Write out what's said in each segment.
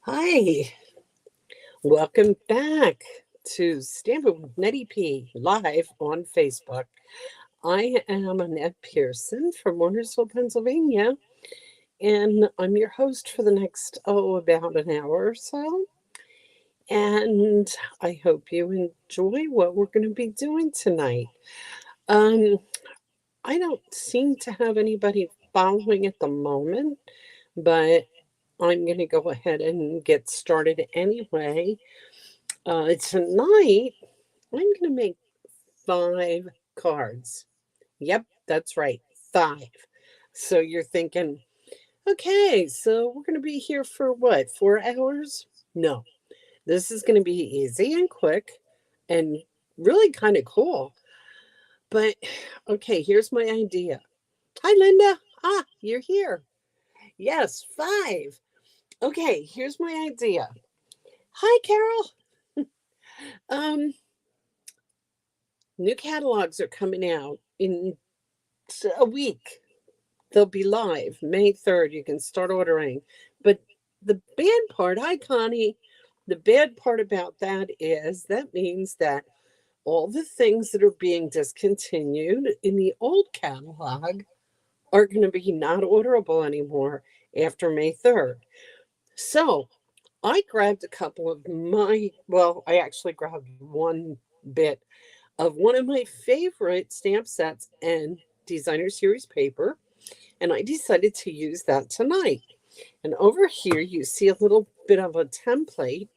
Hi, welcome back to Stampin' with Nettie P live on Facebook. I am Annette Pearson from Warnersville, Pennsylvania, and I'm your host for the next, about an hour or so. And I hope you enjoy what we're going to be doing tonight. Um, I don't seem to have anybody following at the moment, but I'm going to go ahead and get started anyway. Tonight, I'm going to make 5 cards. Yep, that's right, 5. So you're thinking, okay, so we're going to be here for what, 4 hours? No, this is going to be easy and quick and really kind of cool. But okay, here's my idea. Hi, Linda. Ah, you're here. Yes, 5. Okay, here's my idea. Hi, Carol. Um, New catalogs are coming out in a week. They'll be live May 3rd. You can start ordering. But the bad part, hi, Connie, the bad part about that is that means that all the things that are being discontinued in the old catalog are going to be not orderable anymore after May 3rd. So I grabbed a couple of I actually grabbed one bit of one of my favorite stamp sets and designer series paper, and I decided to use that tonight. And over here, you see a little bit of a template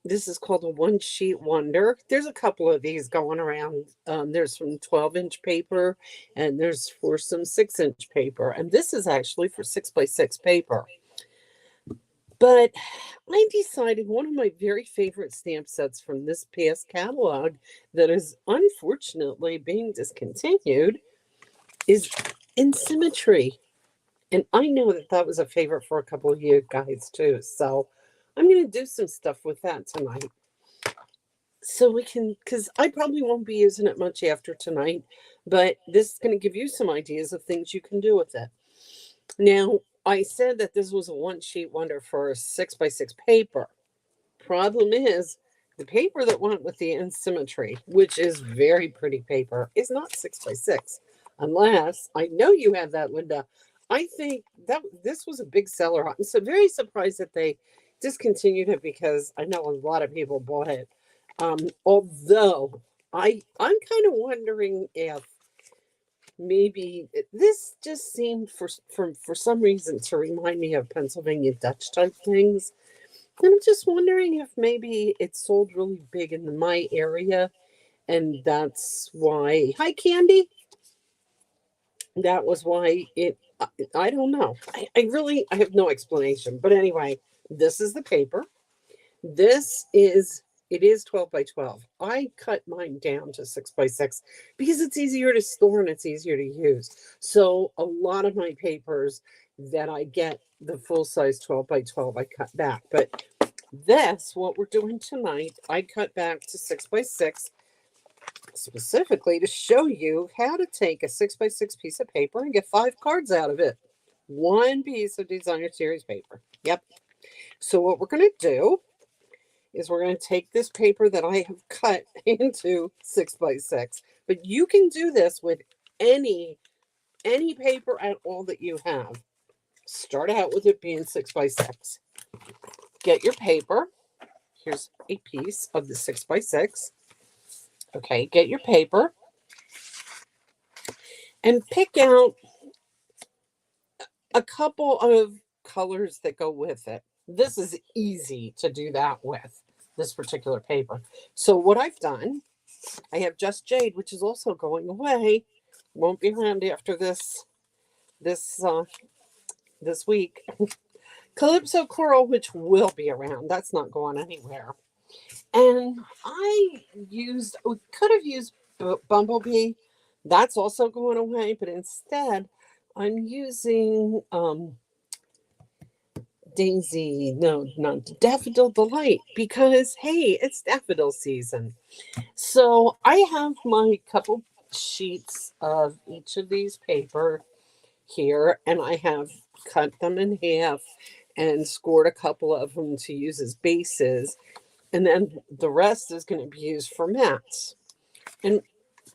this is called a one sheet wonder. There's a couple of these going around. There's from 12-inch paper and there's for some 6-inch paper. And this is actually for 6x6 paper. But I decided one of my very favorite stamp sets from this past catalog that is unfortunately being discontinued is in symmetry. And I know that that was a favorite for a couple of you guys too. So I'm going to do some stuff with that tonight. So we can, because I probably won't be using it much after tonight, but this is going to give you some ideas of things you can do with it. Now, I said that this was a one sheet wonder for 6x6 paper. Problem is, the paper that went with the Insymmetry, which is very pretty paper, is not 6x6. Unless, I know you have that, Linda. I think that this was a big seller. I'm so very surprised that they discontinued it because I know a lot of people bought it. Although I'm kind of wondering if maybe this just seemed for some reason to remind me of Pennsylvania Dutch type things. And I'm just wondering if maybe it sold really big in my area, and that's why. Hi, Candy. That was why it. I don't know. I have no explanation. But anyway, this is the paper. This is it is 12 by 12. I cut mine down to 6x6 because it's easier to store and it's easier to use. So a lot of my papers that I get the full size 12 by 12, I cut back. But this, what we're doing tonight, I cut back to 6x6 specifically to show you how to take a 6x6 piece of paper and get 5 cards out of it. One piece of designer series paper. Yep. So what we're going to do is we're going to take this paper that I have cut into 6x6. But you can do this with any paper at all that you have. Start out with it being 6x6. Get your paper. Here's a piece of the 6x6. Okay, get your paper and pick out a couple of colors that go with it. This is easy to do that with this particular paper. So what I've done, I have Just Jade, which is also going away. Won't be around after this this week. Calypso Coral, which will be around. That's not going anywhere. And could have used Bumblebee. That's also going away, but instead I'm using Daisy, no, not Daffodil Delight, because hey, it's daffodil season. So I have my couple sheets of each of these paper here, and I have cut them in half and scored a couple of them to use as bases. And then the rest is going to be used for mats. And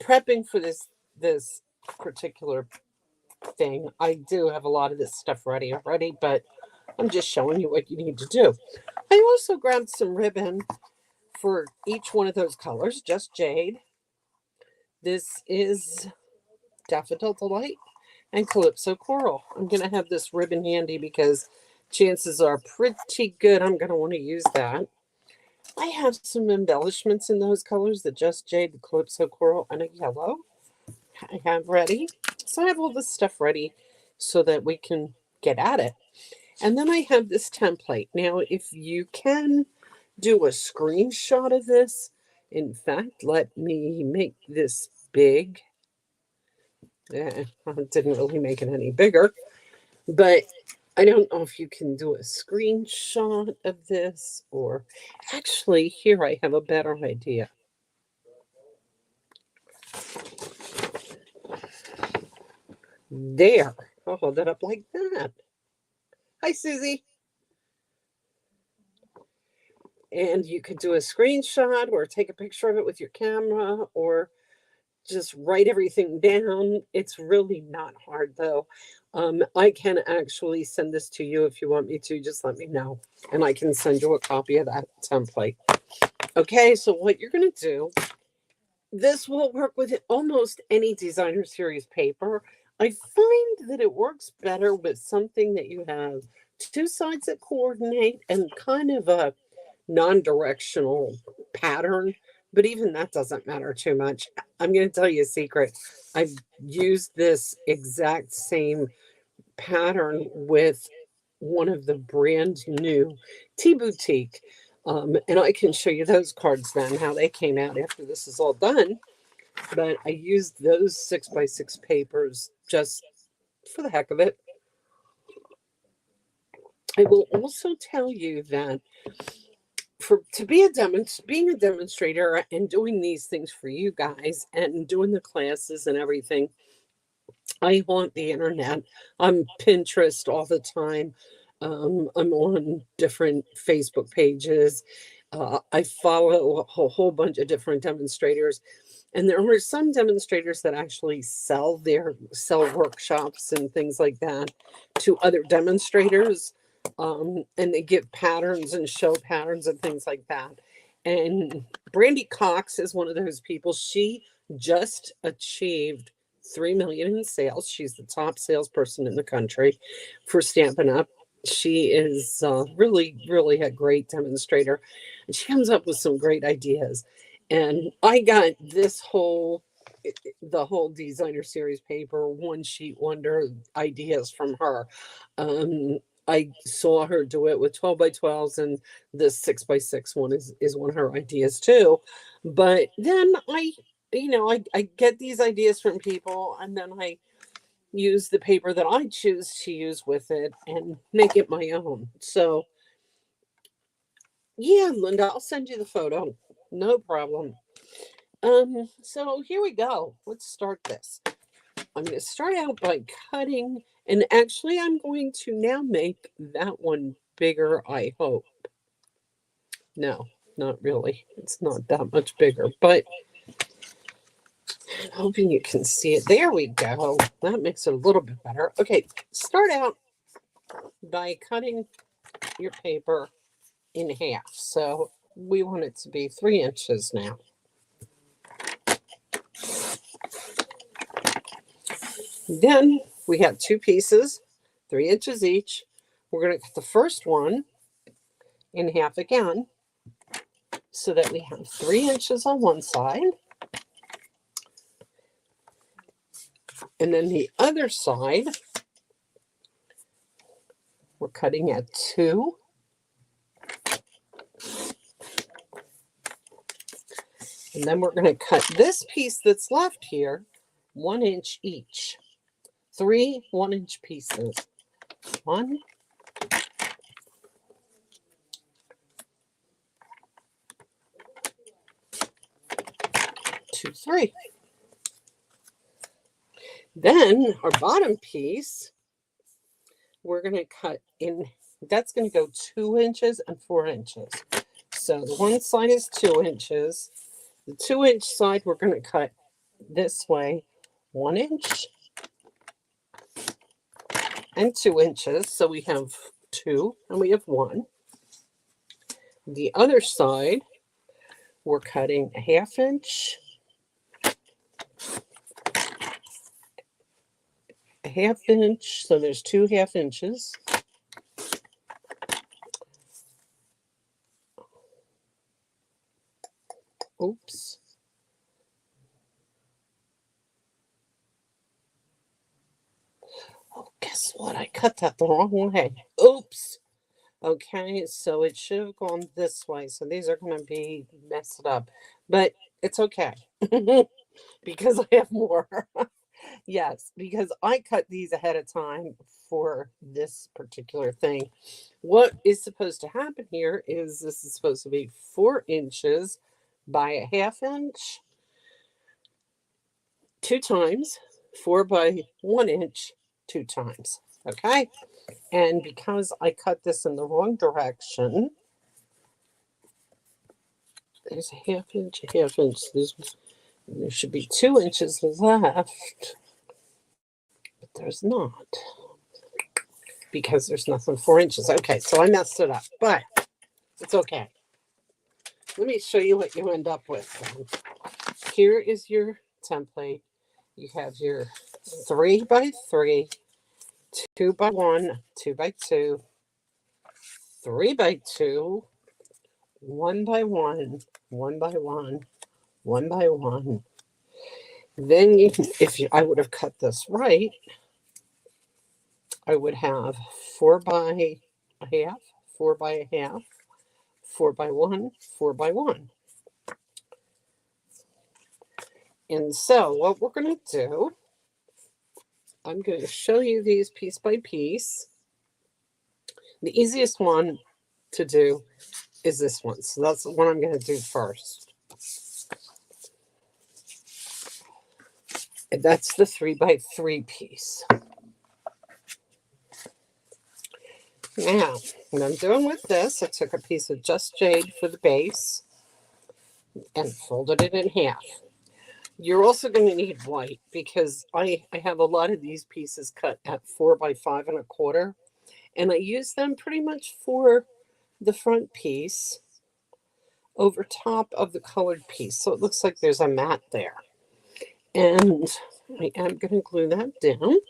prepping for this particular thing, I do have a lot of this stuff ready already, but I'm just showing you what you need to do. I also grabbed some ribbon for each one of those colors, just jade. This is Daffodil Delight and Calypso Coral. I'm going to have this ribbon handy because chances are pretty good I'm going to want to use that. I have some embellishments in those colors, the Just Jade, the Calypso Coral, and a yellow I have ready. So I have all this stuff ready so that we can get at it. And then I have this template. Now, if you can do a screenshot of this, in fact, let me make this big. I didn't really make it any bigger, but I don't know if you can do a screenshot of this, or actually, here I have a better idea. There. I'll hold it up like that. Hi, Susie. And you could do a screenshot or take a picture of it with your camera or just write everything down. It's really not hard, though. I can actually send this to you if you want me to. Just let me know, and I can send you a copy of that template. Okay, so what you're going to do, this will work with almost any designer series paper. I find that it works better with something that you have two sides that coordinate and kind of a non-directional pattern, but even that doesn't matter too much. I'm going to tell you a secret. I've used this exact same pattern with one of the brand new tea boutique. And I can show you those cards then, how they came out after this is all done. But I used those 6x6 papers just for the heck of it. I will also tell you that being a demonstrator and doing these things for you guys and doing the classes and everything, I haunt the internet. I'm Pinterest all the time. I'm on different Facebook pages. I follow a whole bunch of different demonstrators, and there are some demonstrators that actually sell workshops and things like that to other demonstrators, and they give patterns and show patterns and things like that. And Brandy Cox is one of those people. She just achieved 3 million in sales. She's the top salesperson in the country for Stampin' Up. She is really, really a great demonstrator. And she comes up with some great ideas. And I got the whole designer series paper, one sheet wonder ideas from her. I saw her do it with 12x12s, and this 6x6 one is one of her ideas too. But then I get these ideas from people, and then I use the paper that I choose to use with it and make it my own. So, yeah, Linda, I'll send you the photo. No problem. So here we go. Let's start this. I'm going to start out by cutting, and actually I'm going to now make that one bigger, I hope. No, not really. It's not that much bigger, but I'm hoping you can see it. There we go. That makes it a little bit better. Okay, start out by cutting your paper in half. So we want it to be 3 inches now. Then we have 2 pieces, 3 inches each. We're going to cut the first one in half again so that we have 3 inches on one side. And then the other side, we're cutting at 2. And then we're going to cut this piece that's left here 1 inch each. 3 1-inch pieces. 1, 2, 3. Then our bottom piece, we're going to cut in That's going to go 2 inches and 4 inches. So the one side is 2 inches. The 2-inch side we're going to cut this way 1 inch and 2 inches. So we have 2 and we have 1. The other side we're cutting a 1/2 inch, a 1/2 inch. So there's 2 1/2 inches. Oops. Oh, guess what? I cut that the wrong way. Oops. Okay, so it should have gone this way. So these are going to be messed up, but it's okay because I have more. Yes, because I cut these ahead of time for this particular thing. What is supposed to happen here is this is supposed to be 4 inches by a 1/2 inch, 2 times, 4 by 1 inch, 2 times. Okay. And because I cut this in the wrong direction, there's a 1/2 inch, a 1/2 inch. There should be 2 inches left, but there's not because there's nothing 4 inches. Okay, so I messed it up, but it's okay. Let me show you what you end up with. Here is your template. You have your 3 by 3, 2 by 1, 2 by 2, 3 by 2, 1 by 1, 1 by 1, 1 by 1. Then I would have cut this right, I would have 4 by a 1/2, 4 by a 1/2, 4 by 1, 4 by 1. And so what we're going to do, I'm going to show you these piece by piece. The easiest one to do is this one. So that's the one I'm going to do first. And that's the 3 by 3 piece. Now, what I'm doing with this, I took a piece of Just Jade for the base and folded it in half. You're also going to need white because I have a lot of these pieces cut at 4 by 5 1/4, and I use them pretty much for the front piece over top of the colored piece. So it looks like there's a mat there. And I am going to glue that down.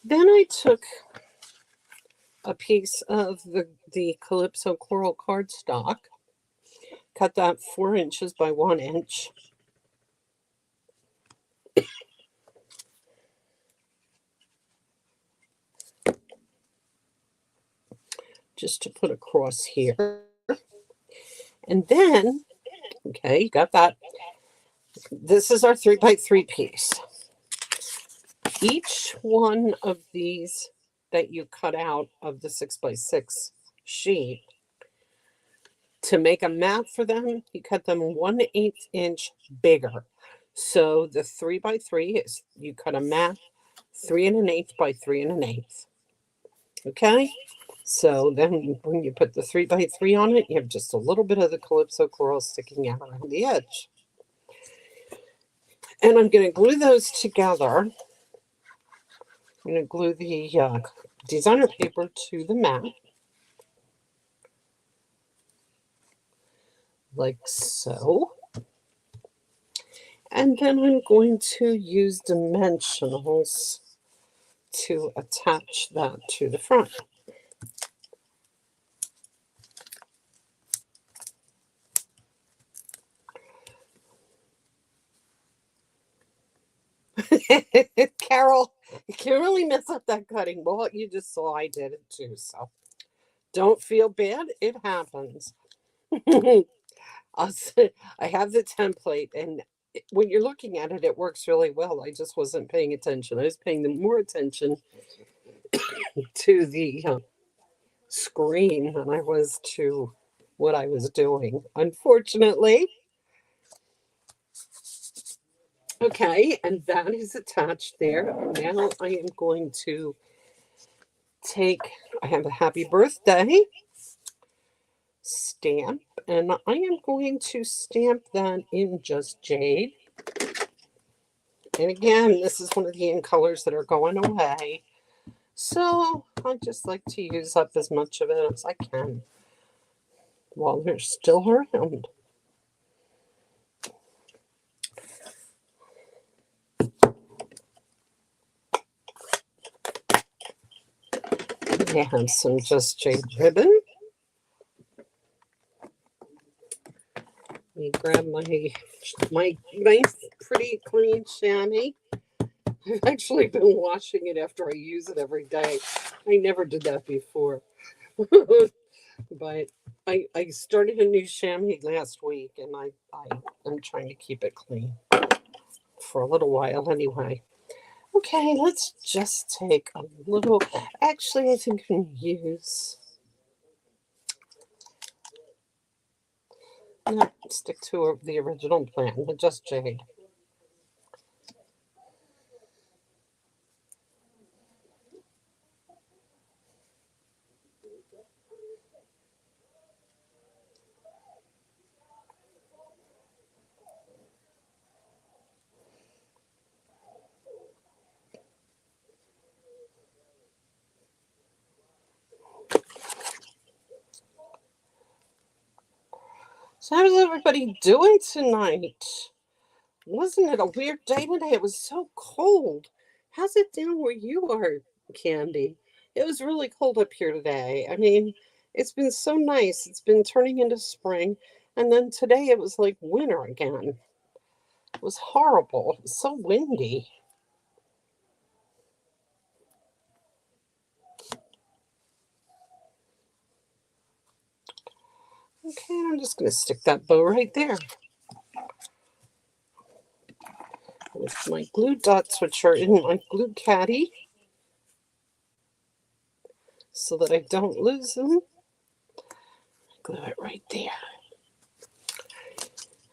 Then I took a piece of the Calypso Coral cardstock, cut that 4 inches by 1 inch. Just to put across here. And then, okay, you got that. This is our 3 by 3 piece. Each one of these that you cut out of the 6 by 6 sheet, to make a mat for them, you cut them 1/8 inch bigger. So the 3 by 3 is, you cut a mat 3 1/8 by 3 1/8. Okay? So then when you put the 3 by 3 on it, you have just a little bit of the Calypso coral sticking out around the edge. And I'm going to glue those together. I'm going to glue the designer paper to the mat. Like so. And then I'm going to use dimensionals to attach that to the front. Carol, you can really mess up that cutting. Well, you just saw I did it too, so don't feel bad. It happens. I have the template, and when you're looking at it, it works really well. I just wasn't paying attention. I was paying more attention to the screen than I was to what I was doing, unfortunately. Okay, and that is attached there. Now I am going to take, I have a happy birthday stamp, and I am going to stamp that in Just Jade. And again, this is one of the ink colors that are going away. So I just like to use up as much of it as I can while they're still around. I have some Just Jade ribbon. Let me grab my nice, pretty, clean chamois. I've actually been washing it after I use it every day. I never did that before. But I started a new chamois last week, and I'm trying to keep it clean for a little while anyway. Okay, let's just take a little. Actually, I think I can use. No, stick to the original plan, but Just Jade. So, how's everybody doing tonight? Wasn't it a weird day today? It was so cold. How's it down where you are, Candy? It was really cold up here today. I mean, it's been so nice. It's been turning into spring. And then today it was like winter again. It was horrible. It was so windy. Okay, I'm just going to stick that bow right there with my glue dots, which are in my glue caddy, so that I don't lose them. Glue it right there.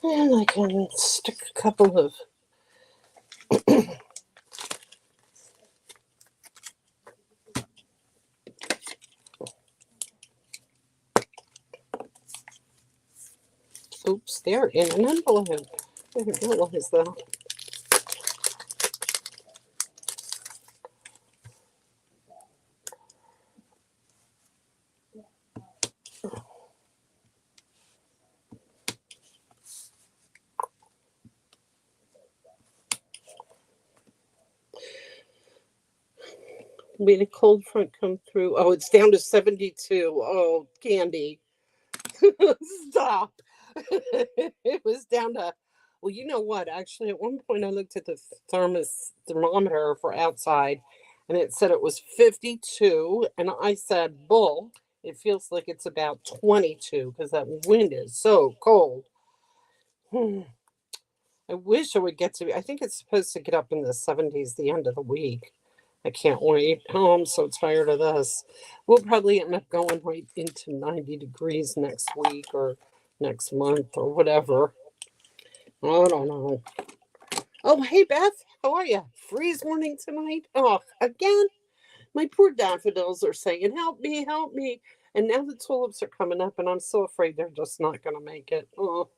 And I can stick a couple of oops, they're in an envelope. I didn't realize that. We had a cold front come through. Oh, it's down to 72. Oh, Candy. Stop. It was down to, well, you know what? Actually, at one point I looked at the thermometer for outside and it said it was 52. And I said, bull, it feels like it's about 22 because that wind is so cold. I wish I would get to, I think it's supposed to get up in the 70s the end of the week. I can't wait. Oh, I'm so tired of this. We'll probably end up going right into 90 degrees next week or next month or whatever. I don't know. Oh, hey, Beth. How are you? Freeze warning tonight? Oh, again? My poor daffodils are saying, help me, help me. And now the tulips are coming up, and I'm so afraid they're just not going to make it. Oh.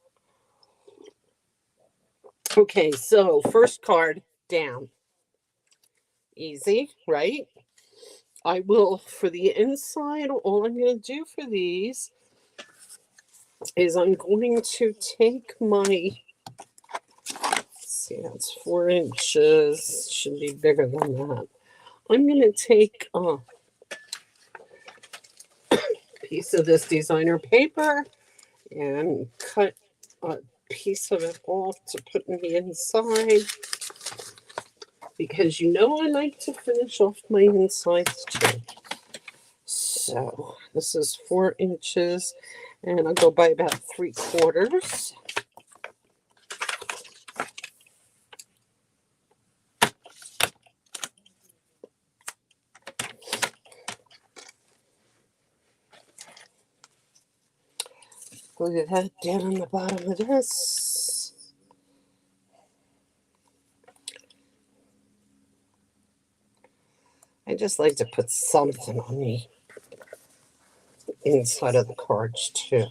Okay, so first card down. Easy, right? I will, for the inside, all I'm going to do for these is I'm going to take my, let's see, that's 4 inches, should be bigger than that. I'm going to take a piece of this designer paper and cut a piece of it off to put in the inside because you know I like to finish off my insides too. So this is 4 inches and I'll go by about 3/4. Glue that down on the bottom of this. I just like to put something on the inside of the cards too.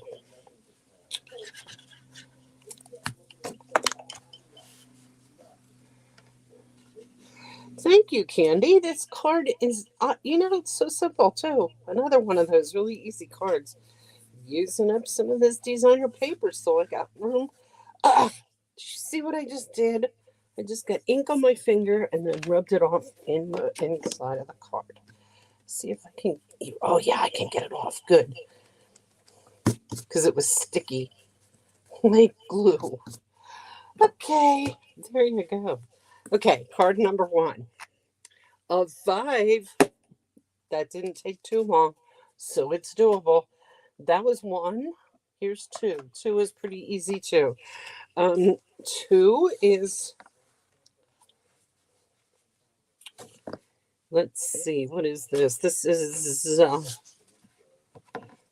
Thank you, Candy. This card is, it's so simple too. Another one of those really easy cards. Using up some of this designer paper so I got room. Did you see what I just did? I just got ink on my finger and then rubbed it off in the inside of the card. See if I can. Oh, yeah, I can get it off. Good. Because it was sticky like glue. Okay, there you go. Okay, card number 1 of 5. That didn't take too long, so it's doable. That was 1. Here's 2. 2 is pretty easy too. 2 is, let's see, what is this? This is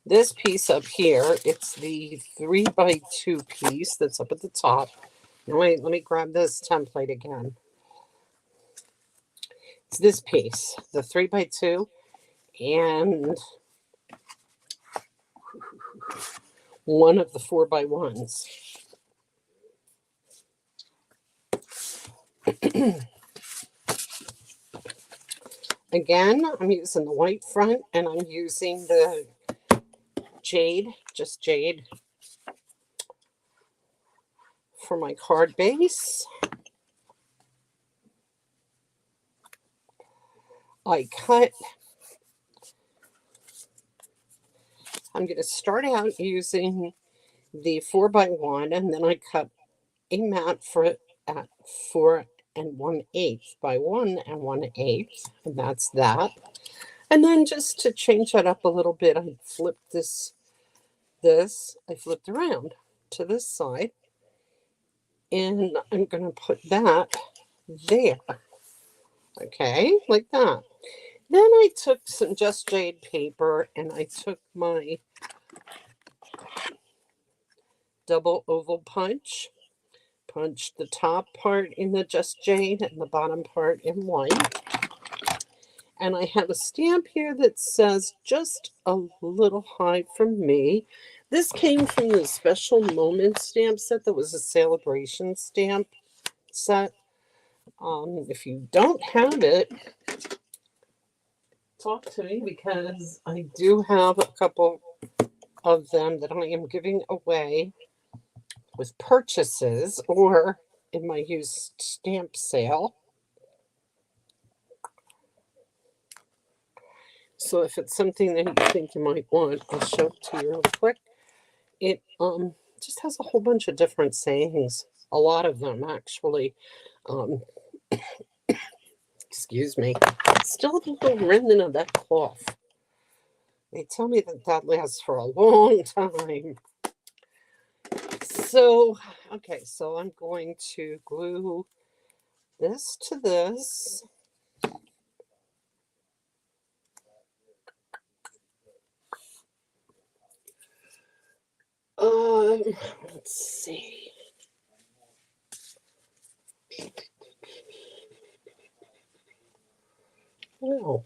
this piece up here. It's the 3x2 piece that's up at the top. Now wait, let me grab this template again. It's this piece, the 3x2, and one of the 4x1s. Again, I'm using the white front and I'm using the jade, just jade, for my card base. I'm going to start out using the 4x1 and then I cut a mat for it at 4 1/8 by 1 1/8, and that's that. And then just to change that up a little bit, I flipped I flipped around to this side, and I'm going to put that there. Okay, like that. Then I took some Just Jade paper and I took my double oval punched the top part in the Just Jade and the bottom part in white. And I have a stamp here that says just a little high from me. This came from the Special Moment stamp set that was a celebration stamp set. If you don't have it, talk to me because I do have a couple of them that I am giving away with purchases or in my used stamp sale. So if it's something that you think you might want, I'll show it to you real quick. It just has a whole bunch of different sayings. A lot of them actually. Excuse me. Still a little remnant of that cough. They tell me that lasts for a long time. So, okay, so I'm going to glue this to this. Let's see. Oh.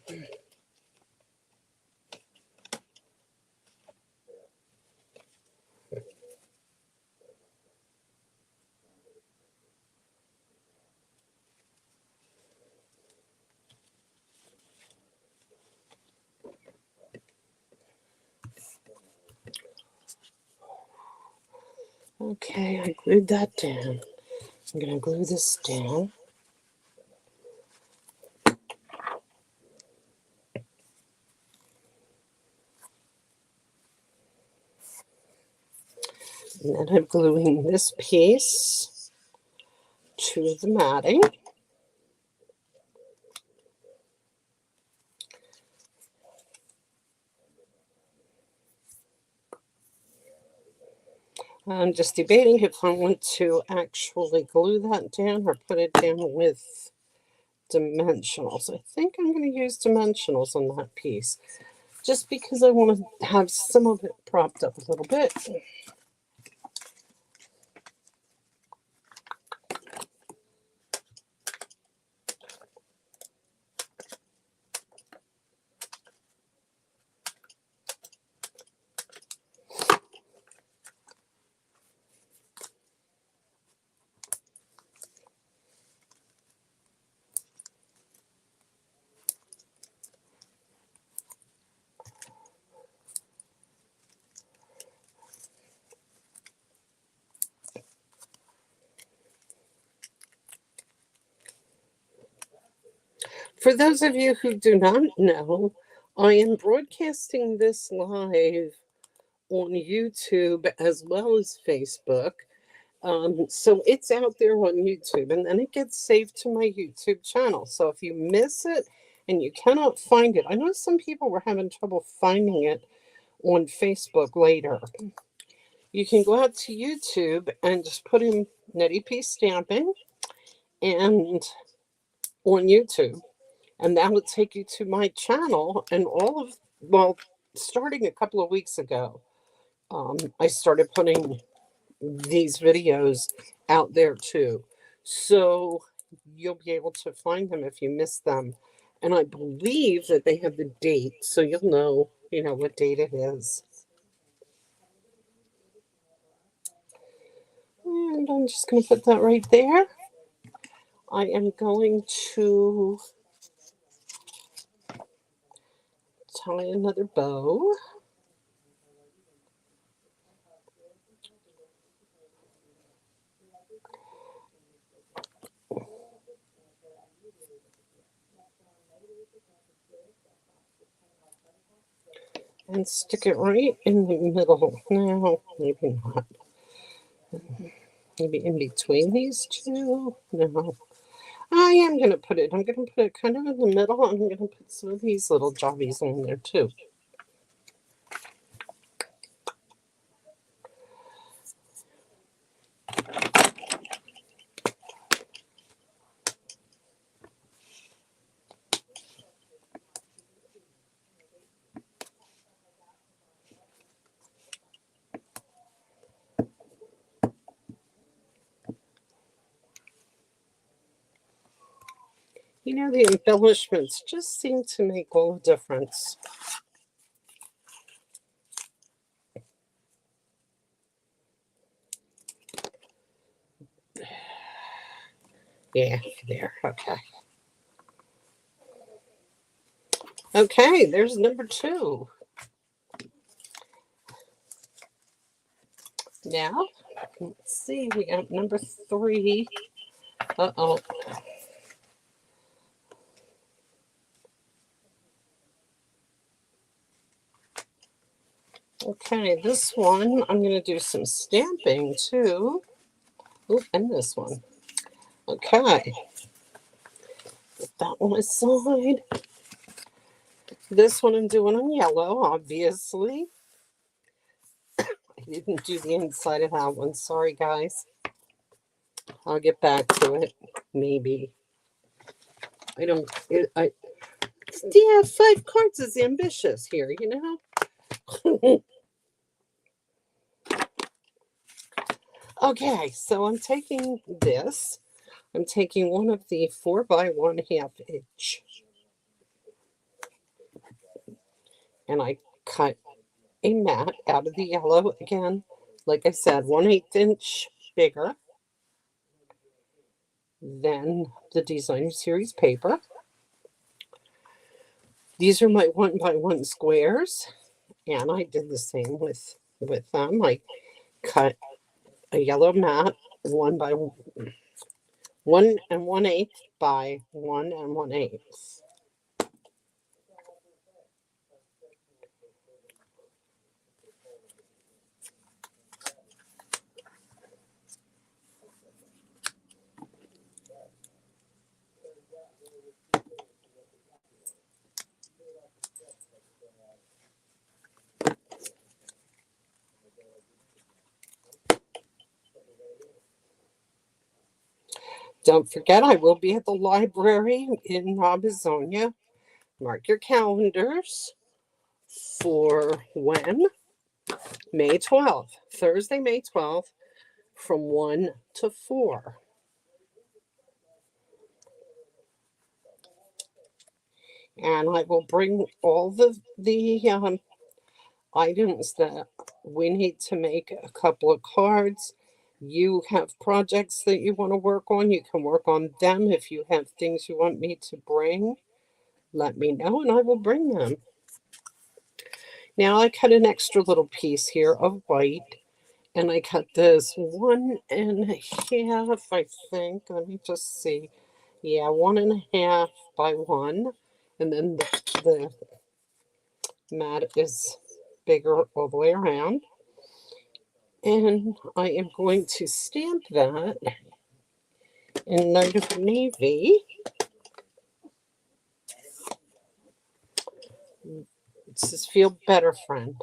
Okay, I glued that down. I'm going to glue this down. And then I'm gluing this piece to the matting. I'm just debating if I want to actually glue that down or put it down with dimensionals. I think I'm going to use dimensionals on that piece just because I want to have some of it propped up a little bit. For those of you who do not know, I am broadcasting this live on YouTube as well as Facebook. So it's out there on YouTube and then it gets saved to my YouTube channel. So if you miss it and you cannot find it, I know some people were having trouble finding it on Facebook later. You can go out to YouTube and just put in Nettie P Stamping and on YouTube, and that will take you to my channel. And well, starting a couple of weeks ago, I started putting these videos out there too. So you'll be able to find them if you miss them. And I believe that they have the date, so you'll know, what date it is. And I'm just going to put that right there. I am going to tie another bow. And stick it right in the middle. No, maybe not. Maybe in between these two. No. I'm going to put it kind of in the middle. I'm going to put some of these little jobbies on there too. The embellishments just seem to make all the difference. Yeah, there. Okay. Okay, there's number 2. Now, let's see, we got number 3. Uh-oh. Okay, this one, I'm going to do some stamping too. Oh, and this one. Okay. Put that one aside. This one I'm doing on yellow, obviously. I didn't do the inside of that one. Sorry, guys. I'll get back to it. Maybe. I don't... yeah, 5 cards is ambitious here, Okay, so I'm taking this. I'm taking one of the 4x1/2 inch. And I cut a mat out of the yellow again. Like I said, 1/8 inch bigger than the Designer Series paper. These are my 1x1 squares. And I did the same with them. I cut a yellow mat 1 1 1/8 by 1 1/8. Don't forget, I will be at the library in Robizonia. Mark your calendars for when? May 12th, Thursday, May 12th, from 1 to 4. And I will bring all the items that we need to make a couple of cards. You have projects that you want to work on, you can work on them. If you have things you want me to bring, let me know and I will bring them. Now I cut an extra little piece here of white, and I cut this 1 1/2, I think. Let me just see. Yeah, 1.5 by 1. And then the mat is bigger all the way around. And I am going to stamp that in Night of Navy. It says, feel better, friend.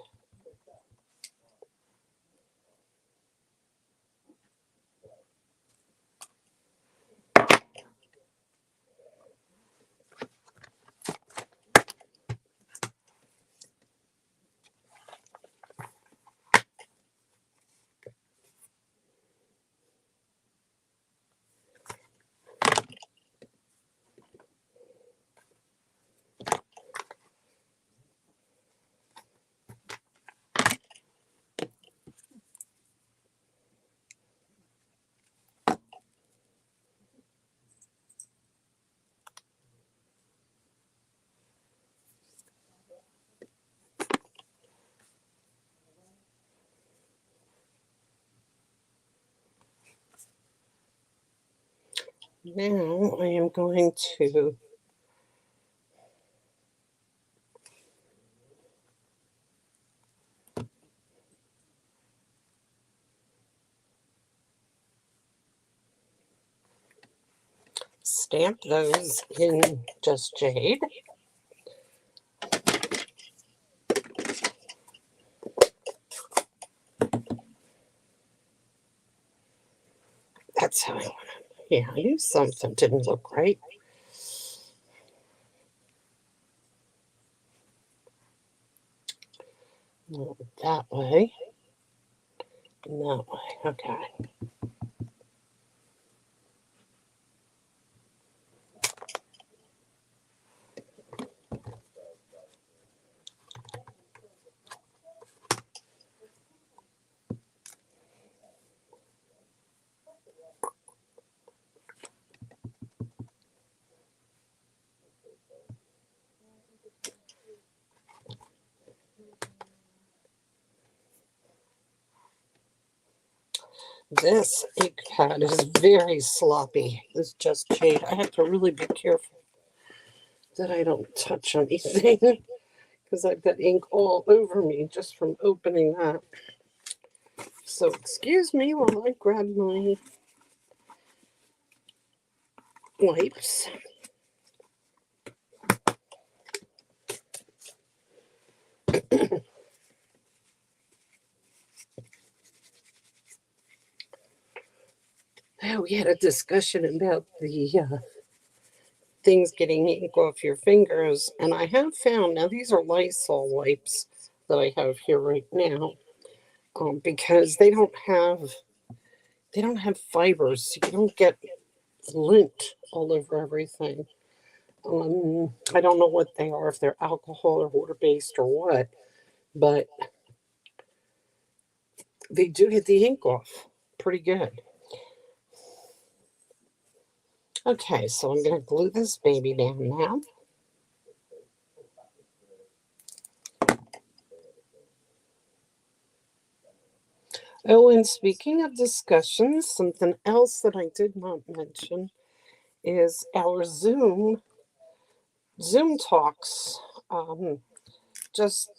Now I am going to stamp those in Just Jade. That's how I want it. Yeah, I knew something didn't look right. That way. And that way. Okay. This ink pad is very sloppy. This Just Jade. I have to really be careful that I don't touch anything because I've got ink all over me just from opening that. So excuse me while I grab my wipes. Oh, we had a discussion about the things getting ink off your fingers, and I have found now these are Lysol wipes that I have here right now, because they don't have fibers, so you don't get lint all over everything. I don't know what they are, if they're alcohol or water based or what, but they do get the ink off pretty good. Okay, so I'm going to glue this baby down now. Oh, and speaking of discussions, something else that I did not mention is our Zoom talks. Just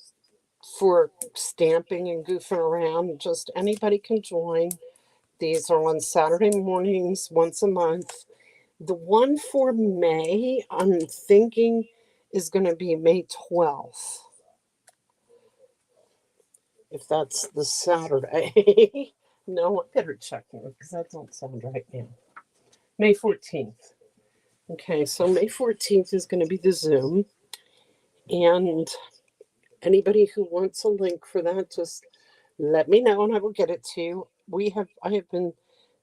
for stamping and goofing around, just anybody can join. These are on Saturday mornings once a month. The one for May, I'm thinking, is going to be May 12th, if that's the Saturday. No, I better check it because that don't sound right now. May 14th. Okay, so May 14th is going to be the Zoom. And anybody who wants a link for that, just let me know and I will get it to you. I have been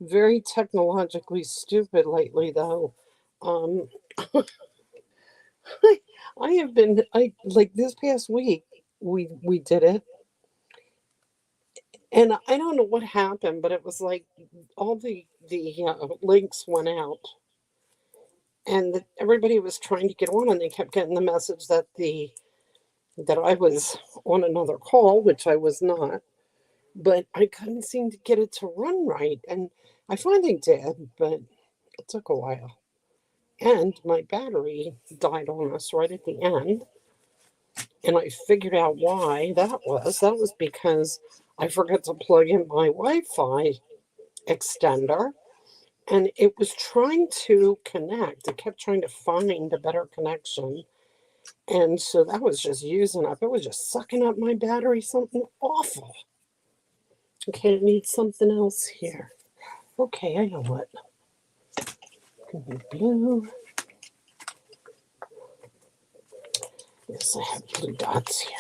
very technologically stupid lately though. Um I have been I like this past week we did it, and I don't know what happened, but it was like all the links went out, and everybody was trying to get on, and they kept getting the message that I was on another call, which I was not, but I couldn't seem to get it to run right, and I finally did, but it took a while. and my battery died on us right at the end. And I figured out why that was. That was because I forgot to plug in my Wi-Fi extender, and it was trying to connect. It kept trying to find a better connection. And so that was just using up. It was just sucking up my battery, something awful. Okay, I need something else here. Okay, I know what. Blue. Yes, I have blue dots here.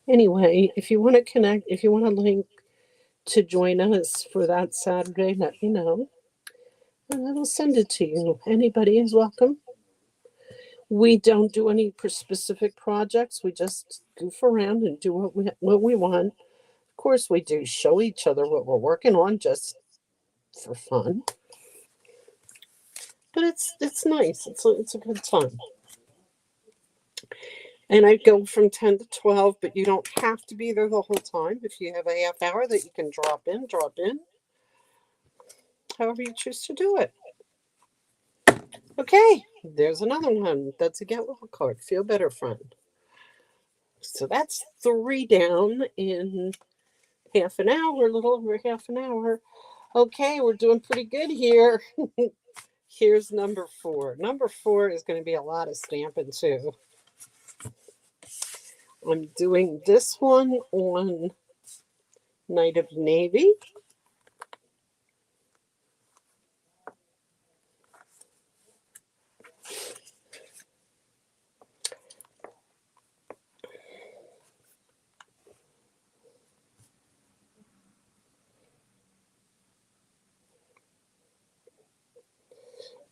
Anyway, if you want to connect, if you want to link to join us for that Saturday, let me know. And I will send it to you. Anybody is welcome. We don't do any specific projects. We just goof around and do what we want. Of course, we do show each other what we're working on just for fun. But it's nice. It's a good time. And I go from 10 to 12, but you don't have to be there the whole time. If you have a half hour that you can drop in, however you choose to do it. Okay, there's another one. That's a get well card. Feel better, friend. So that's 3 down in half an hour, a little over half an hour. Okay, we're doing pretty good here. Here's number 4. Number 4 is going to be a lot of stamping too. I'm doing this one on Night of Navy.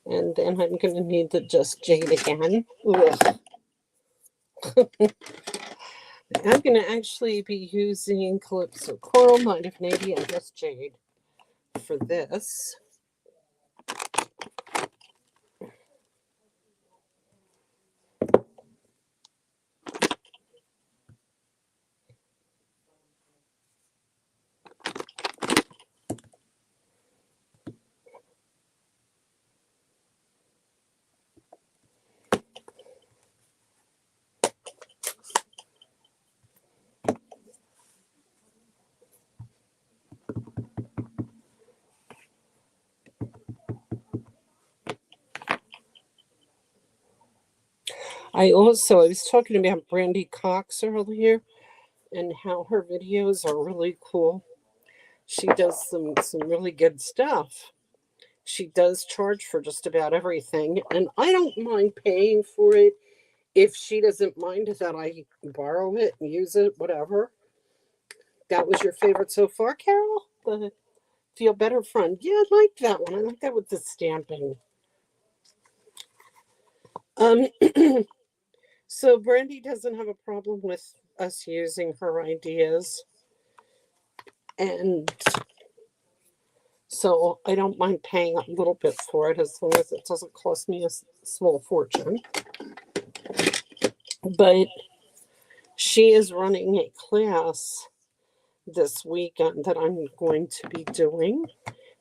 And then I'm going to need the Just Jade again. I'm going to actually be using Calypso Coral, Night of Navy, and Just Jade for this. I was talking about Brandy Cox earlier and how her videos are really cool. She does some really good stuff. She does charge for just about everything, and I don't mind paying for it if she doesn't mind that I borrow it and use it, whatever. That was your favorite so far, Carol? The Feel Better Friend. Yeah, I like that one. I like that with the stamping. Um, so Brandy doesn't have a problem with us using her ideas, and so I don't mind paying a little bit for it as long as it doesn't cost me a small fortune. But she is running a class this weekend that I'm going to be doing,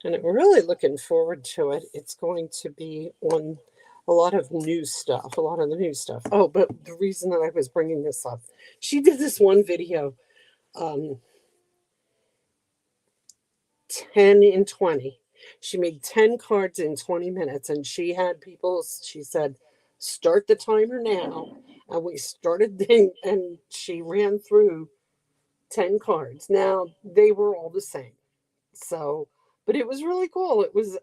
and I'm really looking forward to it. It's going to be on a lot of new stuff, a lot of the new stuff. Oh, but the reason that I was bringing this up, she did this one video, um, 10 in 20. She made 10 cards in 20 minutes, and she had people, she said, start the timer now. And we started, and she ran through 10 cards. Now, they were all the same. So, but it was really cool. It was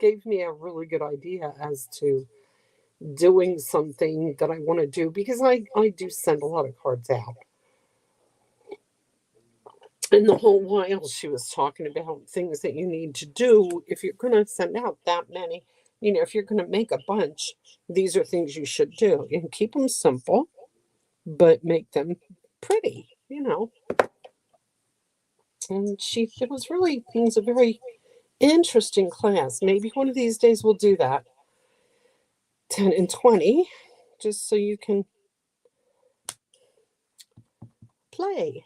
gave me a really good idea as to doing something that I want to do because I do send a lot of cards out. And the whole while she was talking about things that you need to do if you're going to send out that many. If you're going to make a bunch, these are things you should do and keep them simple, but make them pretty. And it was a very interesting class. Maybe one of these days we'll do that. 10 and 20, just so you can play.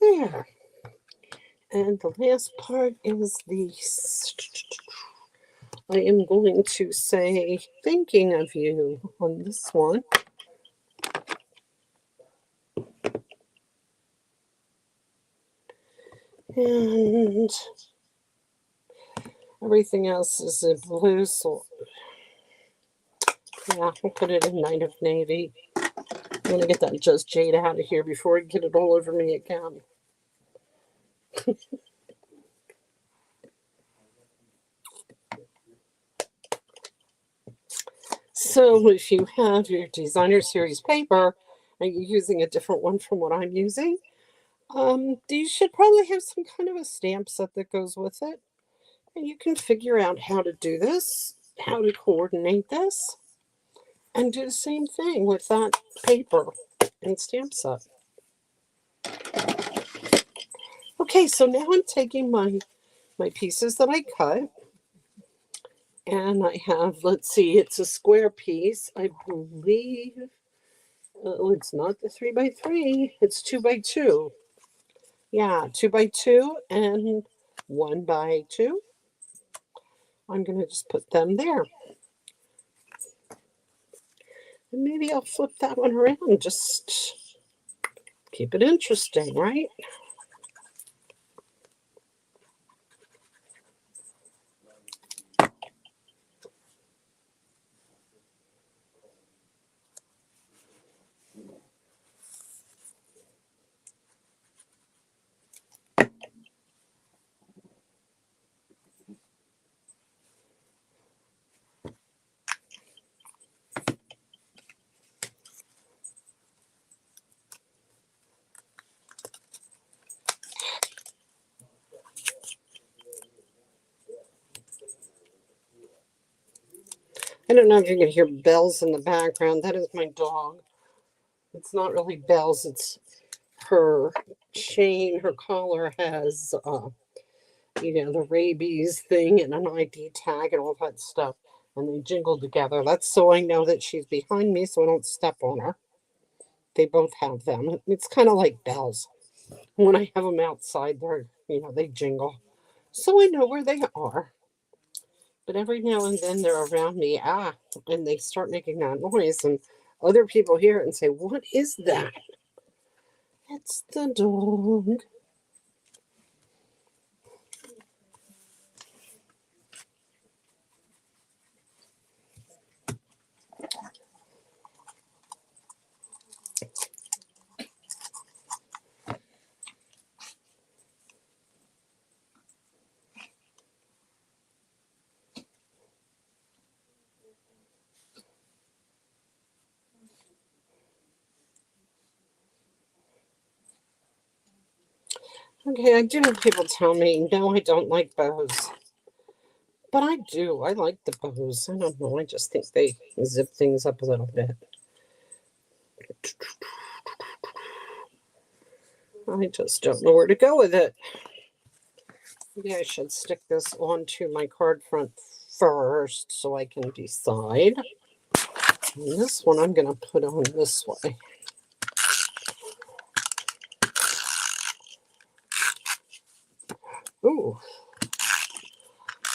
There. And the last part is the, I am going to say thinking of you on this one. And everything else is in blue, so yeah, I'll put it in Night of Navy. I'm going to get that Just Jade out of here before I get it all over me again. So if you have your designer series paper and you're using a different one from what I'm using, you should probably have some kind of a stamp set that goes with it. And you can figure out how to do this, how to coordinate this, and do the same thing with that paper and stamp set. Okay, so now I'm taking my pieces that I cut, and I have, let's see, it's a square piece, I believe. Oh, it's not the 3x3, it's 2x2. Yeah, 2x2 and 1x2. I'm going to just put them there. And maybe I'll flip that one around, just keep it interesting, right? I don't know if you can hear bells in the background. That is my dog. It's not really bells, it's her chain, her collar has, the rabies thing and an ID tag and all that stuff. And they jingle together. That's so I know that she's behind me so I don't step on her. They both have them. It's kind of like bells. When I have them outside, they jingle. So I know where they are. But every now and then they're around me, and they start making that noise, and other people hear it and say, "What is that?" It's the dog. Okay, I do have people tell me, no, I don't like bows. But I do. I like the bows. I don't know. I just think they zip things up a little bit. I just don't know where to go with it. Maybe I should stick this onto my card front first so I can decide. And this one I'm going to put on this way. Ooh.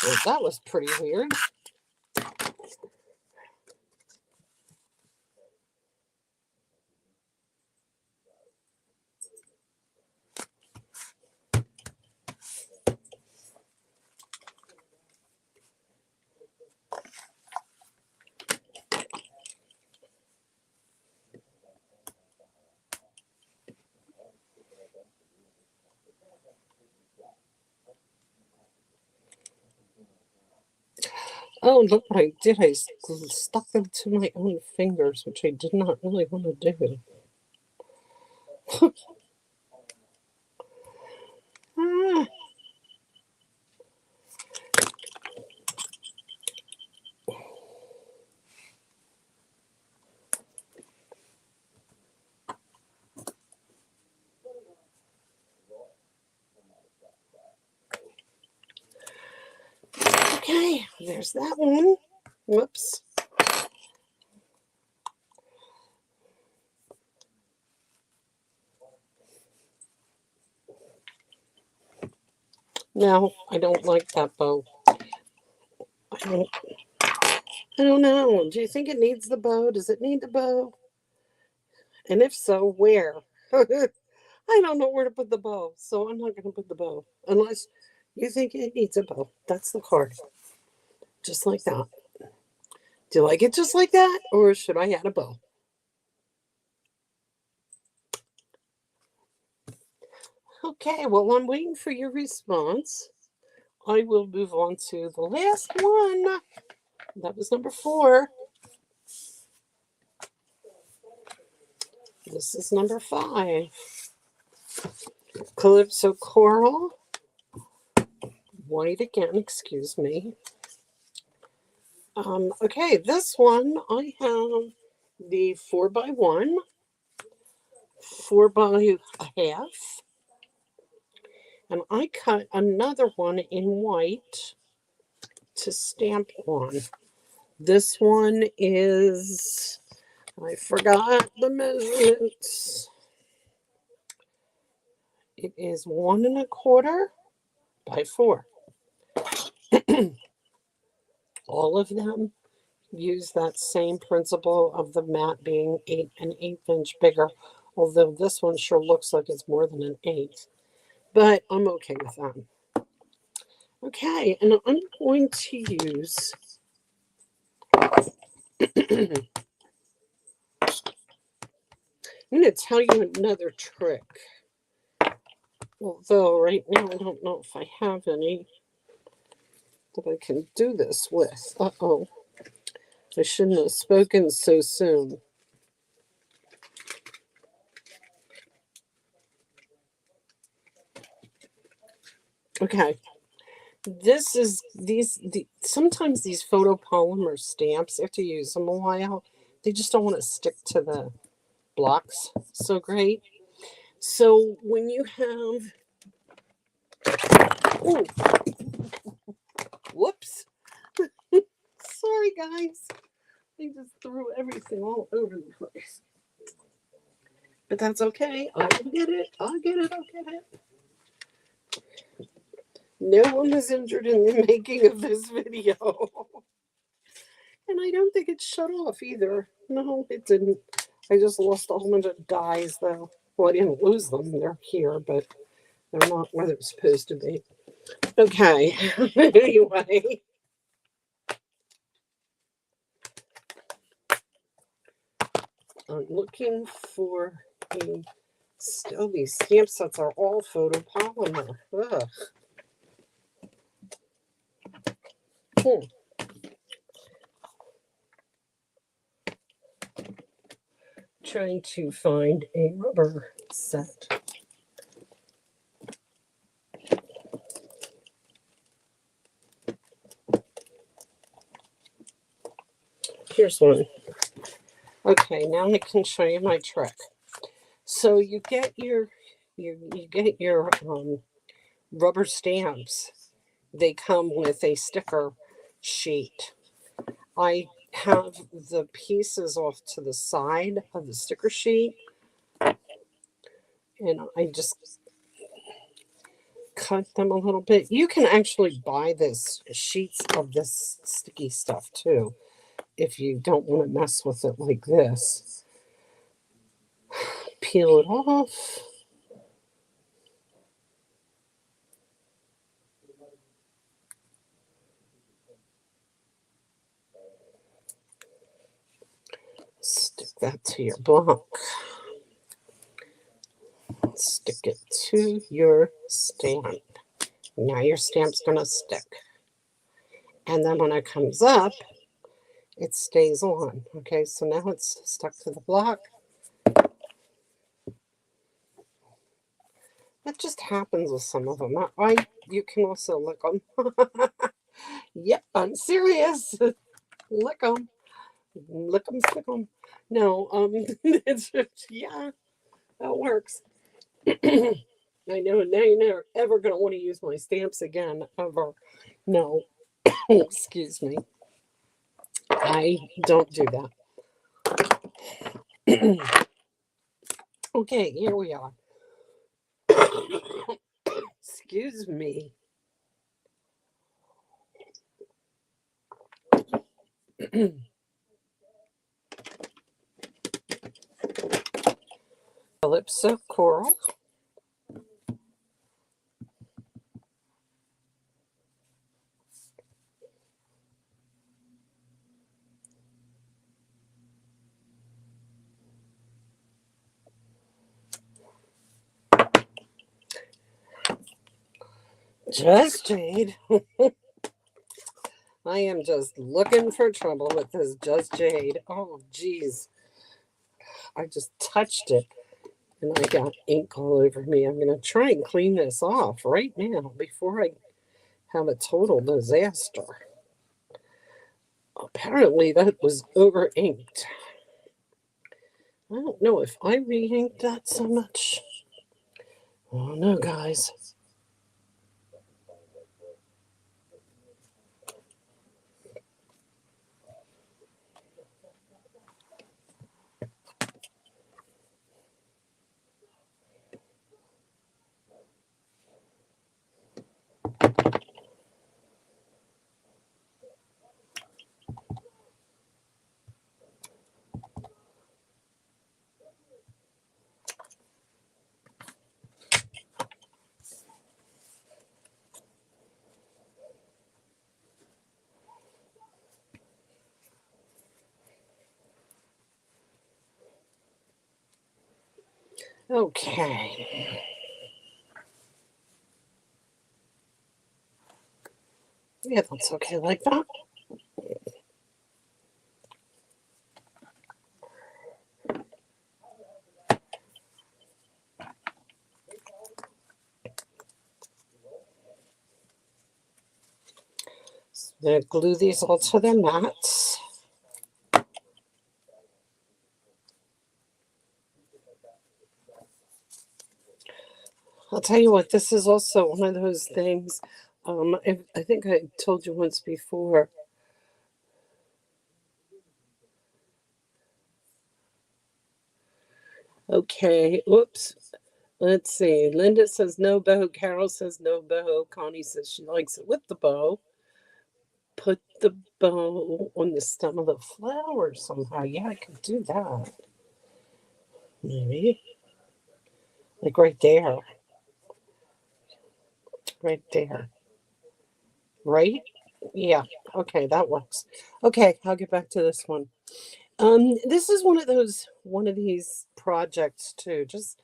Well, that was pretty weird. Oh, look what I did. I stuck them to my own fingers, which I did not really want to do. Ah. Okay, there's that one. Whoops. No, I don't like that bow. I don't, I don't know. Do you think it needs the bow? Does it need the bow? And if so, where? I don't know where to put the bow, so I'm not going to put the bow unless you think it needs a bow. That's the card, just like that. Do you like it just like that, or should I add a bow? Okay, well, I'm waiting for your response. I will move on to the last one. That was number 4. This is number 5. Calypso Coral. White again, excuse me. Okay, this one I have the 4x1, 4x1/2, and I cut another one in white to stamp on. This one is, I forgot the measurements. It is 1 1/4 by 4. All of them use that same principle of the mat being 1/8 inch bigger, although this one sure looks like it's more than an 8. But I'm okay with that. Okay, and I'm going to use I'm going to tell you another trick. Although right now I don't know if I have any that I can do this with. Uh-oh. I shouldn't have spoken so soon. Okay. Sometimes these photopolymer stamps, after you use them a while, they just don't want to stick to the blocks so great. So when you have, oh, whoops, sorry guys, I just threw everything all over the place. But that's okay. I'll get it. I'll get it. No one was injured in the making of this video. And I don't think it shut off either. No, it didn't. I just lost a whole bunch of dies, though. Well, I didn't lose them. They're here, but they're not where they're supposed to be. Okay. Anyway. I'm looking for a... Still, these stamp sets are all photopolymer. Ugh. Trying to find a rubber set. Here's one. Okay, now I can show you my trick. So you get your rubber stamps. They come with a sticker sheet. I have the pieces off to the side of the sticker sheet, and I just cut them a little bit. You can actually buy this sheets of this sticky stuff too, if you don't want to mess with it like this. Peel it off. Stick that to your block. Stick it to your stamp. Now your stamp's going to stick. And then when it comes up, it stays on. Okay, so now it's stuck to the block. That just happens with some of them. You can also lick them. Yep, I'm serious. Lick them. Lick them, stick them. No, it's just, yeah, that works. I know, now you're never ever going to want to use my stamps again, ever. No, excuse me. I don't do that. Okay, here we are. Excuse me. Calypso coral. Just jade. I am just looking for trouble with this just jade. Oh, geez. I just touched it and I got ink all over me. I'm going to try and clean this off right now before I have a total disaster. Apparently, that was over inked. I don't know if I re inked that so much. Oh, no, guys. Okay. Yeah, that's okay like that. So I'm going to glue these all to their mats. I'll tell you what, this is also one of those things. I think I told you once before. Okay, oops. Let's see. Linda says no bow. Carol says no bow. Connie says she likes it with the bow. Put the bow on the stem of the flower somehow. Yeah, I could do that. Maybe. Like right there. Right there. Right? Yeah. Okay, that works. Okay, I'll get back to this one. This is one of these projects too. Just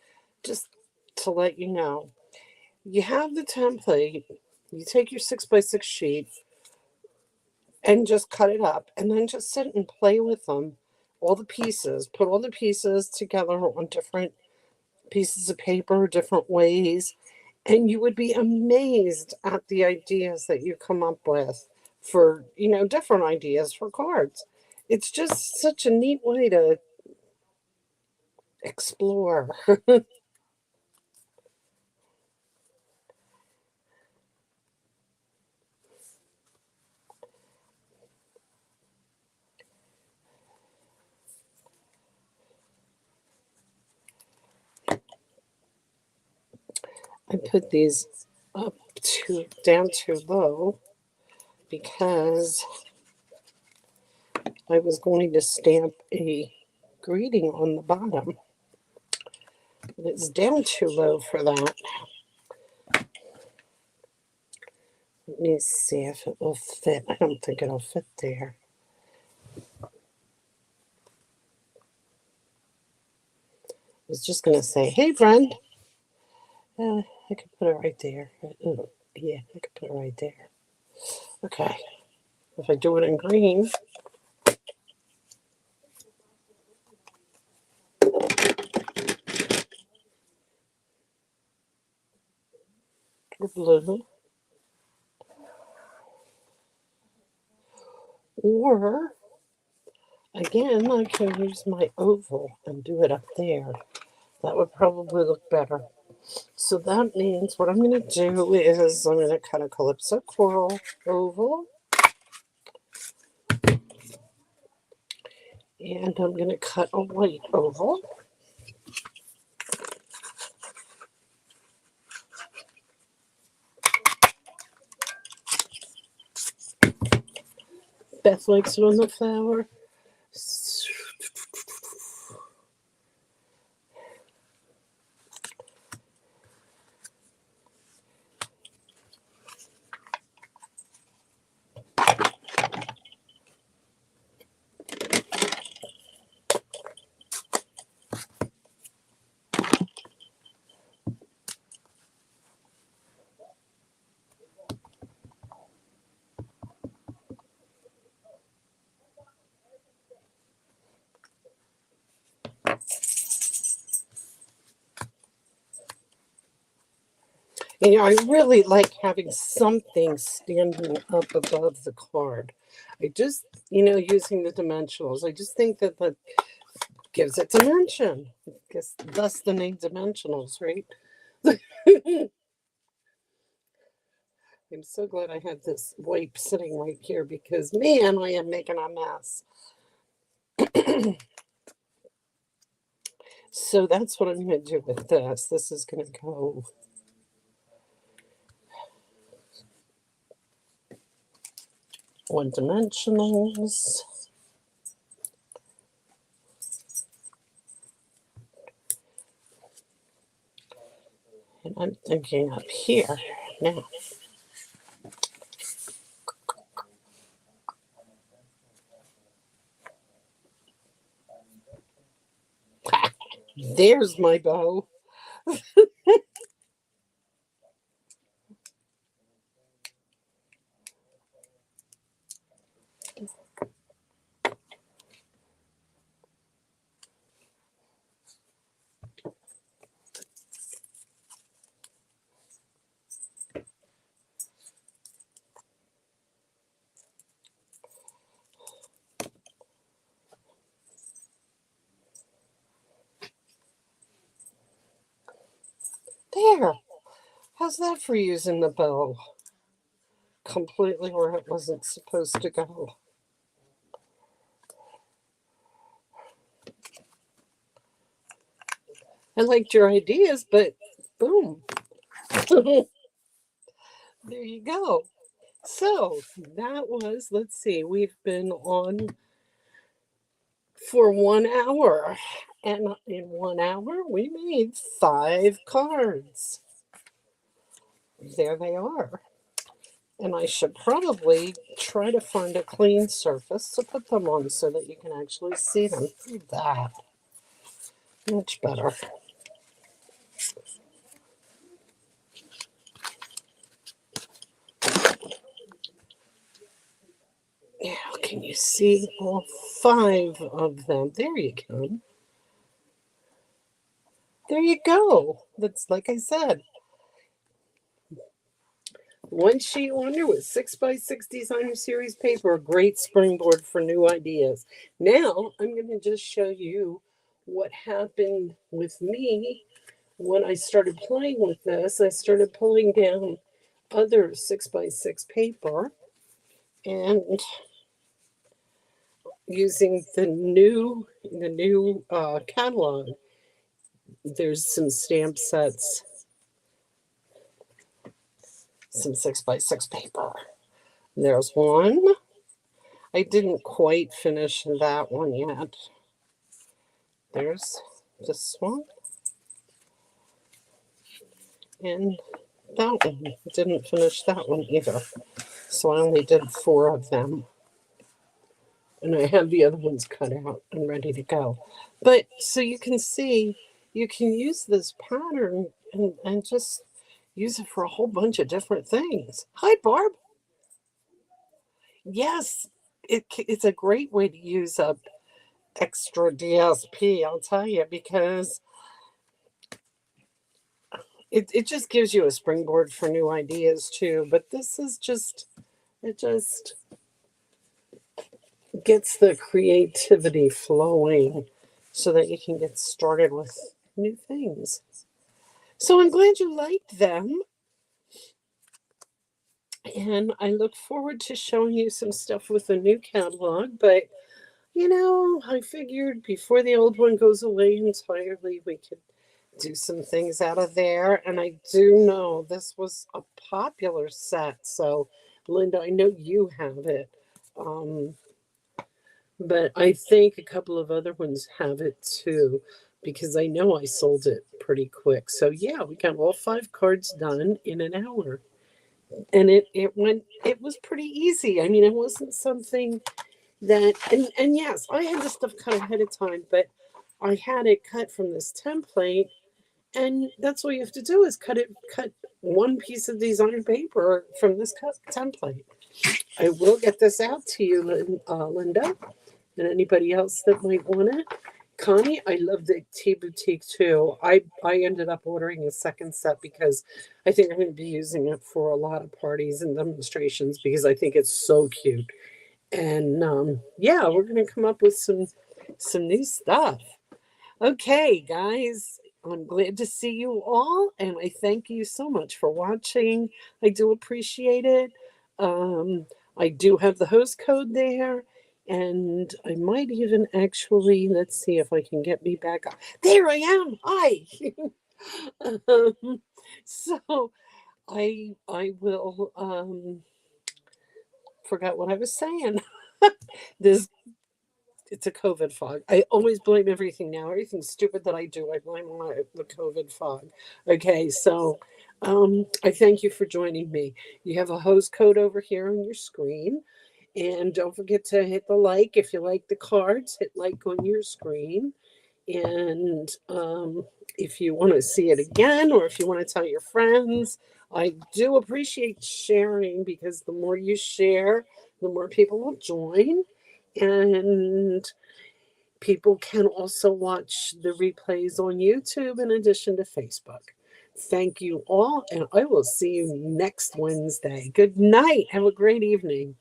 to let you know. You have the template, you take your 6x6 sheet and just cut it up and then just sit and play with them. All the pieces, put all the pieces together on different pieces of paper, different ways, and you would be amazed at the ideas that you come up with for, different ideas for cards. It's just such a neat way to explore. I put these down too low because I was going to stamp a greeting on the bottom. But it's down too low for that. Let me see if it will fit. I don't think it'll fit there. I was just going to say, hey, friend. I could put it right there. Yeah, I could put it right there. Okay. If I do it in green, or blue, or again, I can use my oval and do it up there. That would probably look better. So that means what I'm going to do is I'm going to cut a Calypso coral oval. And I'm going to cut a white oval. Beth likes it on the flower. You know, I really like having something standing up above the card. I just, using the dimensionals, I just think that gives it dimension. I guess thus the name dimensionals, right? I'm so glad I had this wipe sitting right here because, man, I am making a mess. So that's what I'm going to do with this. This is going to go one dimensionals. And I'm thinking up here now. There's my bow. There. How's that for using the bow completely where it wasn't supposed to go? I liked your ideas, but boom. There you go. So that was, let's see, we've been on for 1 hour. And in 1 hour, we made 5 cards. There they are. And I should probably try to find a clean surface to put them on so that you can actually see them. Look at that. Much better. Yeah, can you see all 5 of them? There you go. There you go. That's like I said. One sheet wonder with 6x6 designer series paper, a great springboard for new ideas. Now I'm going to just show you what happened with me when I started playing with this. I started pulling down other 6x6 paper and using the new catalog. There's some stamp sets, some 6x6 paper. There's one. I didn't quite finish that one yet. There's this one. And that one. Didn't finish that one either. So I only did 4 of them. And I have the other ones cut out and ready to go. But so you can see, you can use this pattern and just use it for a whole bunch of different things. Hi, Barb. Yes, it's a great way to use up extra DSP, I'll tell you, because it just gives you a springboard for new ideas too. But this is just, it just gets the creativity flowing so that you can get started with new things. So I'm glad you liked them. And I look forward to showing you some stuff with the new catalog. But, I figured before the old one goes away entirely, we could do some things out of there. And I do know this was a popular set. So, Linda, I know you have it. But I think a couple of other ones have it too, because I know I sold it pretty quick. So yeah, we got all 5 cards done in an hour. And it was pretty easy. I mean, it wasn't something that and yes, I had this stuff cut ahead of time, but I had it cut from this template, and that's all you have to do is cut one piece of design paper from this cut template. I will get this out to you, Linda, and anybody else that might want it. Connie, I love the tea boutique too. I ended up ordering a second set because I think I'm going to be using it for a lot of parties and demonstrations because I think it's so cute. And yeah, we're going to come up with some new stuff. Okay, guys, I'm glad to see you all, and I thank you so much for watching. I do appreciate it. Um, I do have the host code there, and I might even actually, let's see if I can get me back up. There I am. Hi. um, so I will forgot what I was saying. This it's a COVID fog. I always blame everything now. Everything stupid that I do, I blame on the COVID fog. Okay, so I thank you for joining me. You have a host code over here on your screen. And don't forget to hit the like if you like the cards, hit like on your screen. And if you want to see it again or if you want to tell your friends, I do appreciate sharing because the more you share, the more people will join. And people can also watch the replays on YouTube in addition to Facebook. Thank you all, and I will see you next Wednesday. Good night. Have a great evening.